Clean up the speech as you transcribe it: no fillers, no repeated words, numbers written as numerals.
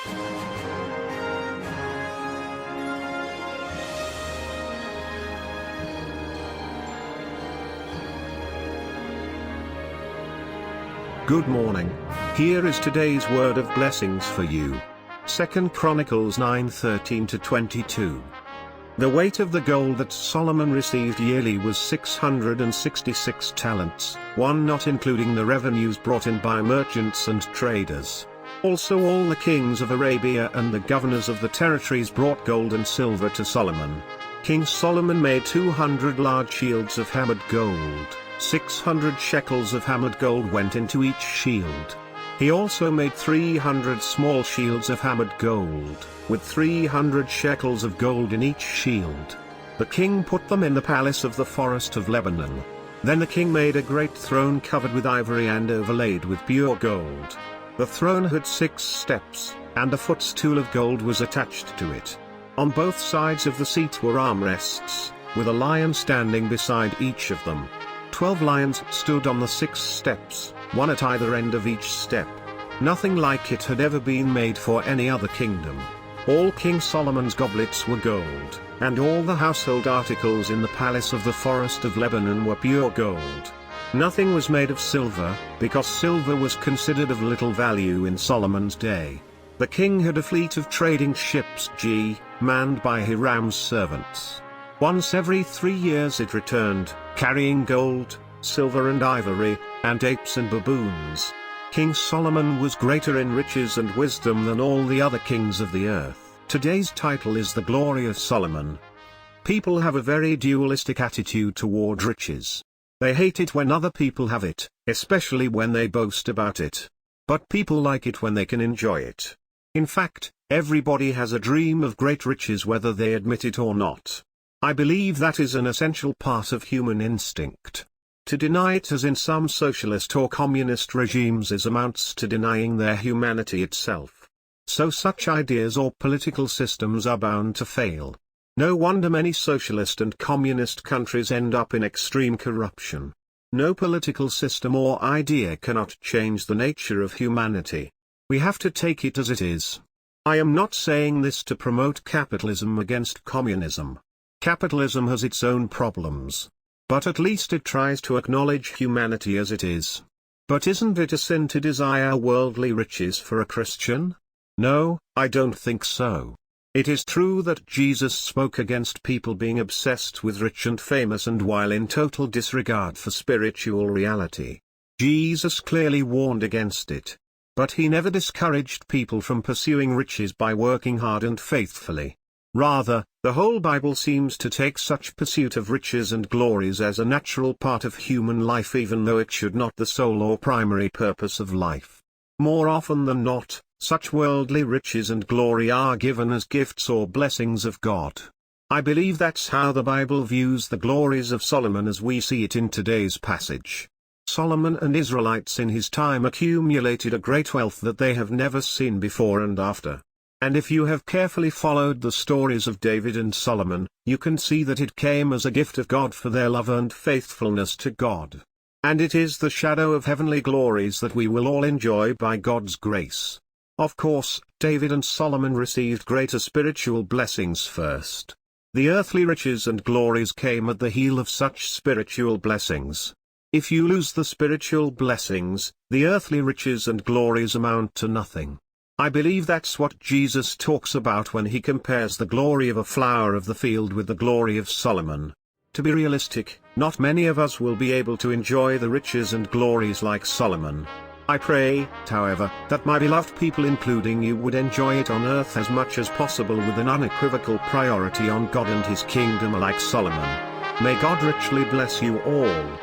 Good morning. Here is today's word of blessings for you. 2 Chronicles 9:13-22. The weight of the gold that Solomon received yearly was 666 talents, one not including the revenues brought in by merchants and traders. Also all the kings of Arabia and the governors of the territories brought gold and silver to Solomon. King Solomon made 200 large shields of hammered gold. 600 shekels of hammered gold went into each shield. He also made 300 small shields of hammered gold, with 300 shekels of gold in each shield. The king put them in the palace of the Forest of Lebanon. Then the king made a great throne covered with ivory and overlaid with pure gold. The throne had 6 steps, and a footstool of gold was attached to it. On both sides of the seat were armrests, with a lion standing beside each of them. 12 lions stood on the 6 steps, one at either end of each step. Nothing like it had ever been made for any other kingdom. All King Solomon's goblets were gold, and all the household articles in the palace of the Forest of Lebanon were pure gold. Nothing was made of silver, because silver was considered of little value in Solomon's day. The king had a fleet of trading ships manned by Hiram's servants. Once every 3 years it returned, carrying gold, silver and ivory, and apes and baboons. King Solomon was greater in riches and wisdom than all the other kings of the earth. Today's title is The Glory of Solomon. People have a very dualistic attitude toward riches. They hate it when other people have it, especially when they boast about it. But people like it when they can enjoy it. In fact, everybody has a dream of great riches whether they admit it or not. I believe that is an essential part of human instinct. To deny it, as in some socialist or communist regimes, amounts to denying their humanity itself. So such ideas or political systems are bound to fail. No wonder many socialist and communist countries end up in extreme corruption. No political system or idea cannot change the nature of humanity. We have to take it as it is. I am not saying this to promote capitalism against communism. Capitalism has its own problems. But at least it tries to acknowledge humanity as it is. But isn't it a sin to desire worldly riches for a Christian? No, I don't think so. It is true that Jesus spoke against people being obsessed with rich and famous and while in total disregard for spiritual reality. Jesus clearly warned against it. But he never discouraged people from pursuing riches by working hard and faithfully. Rather, the whole Bible seems to take such pursuit of riches and glories as a natural part of human life, even though it should not be the sole or primary purpose of life. More often than not, such worldly riches and glory are given as gifts or blessings of God. I believe that's how the Bible views the glories of Solomon as we see it in today's passage. Solomon and Israelites in his time accumulated a great wealth that they have never seen before and after. And if you have carefully followed the stories of David and Solomon, you can see that it came as a gift of God for their love and faithfulness to God. And it is the shadow of heavenly glories that we will all enjoy by God's grace. Of course, David and Solomon received greater spiritual blessings first. The earthly riches and glories came at the heel of such spiritual blessings. If you lose the spiritual blessings, the earthly riches and glories amount to nothing. I believe that's what Jesus talks about when he compares the glory of a flower of the field with the glory of Solomon. To be realistic, not many of us will be able to enjoy the riches and glories like Solomon. I pray, however, that my beloved people including you would enjoy it on earth as much as possible with an unequivocal priority on God and his kingdom like Solomon. May God richly bless you all.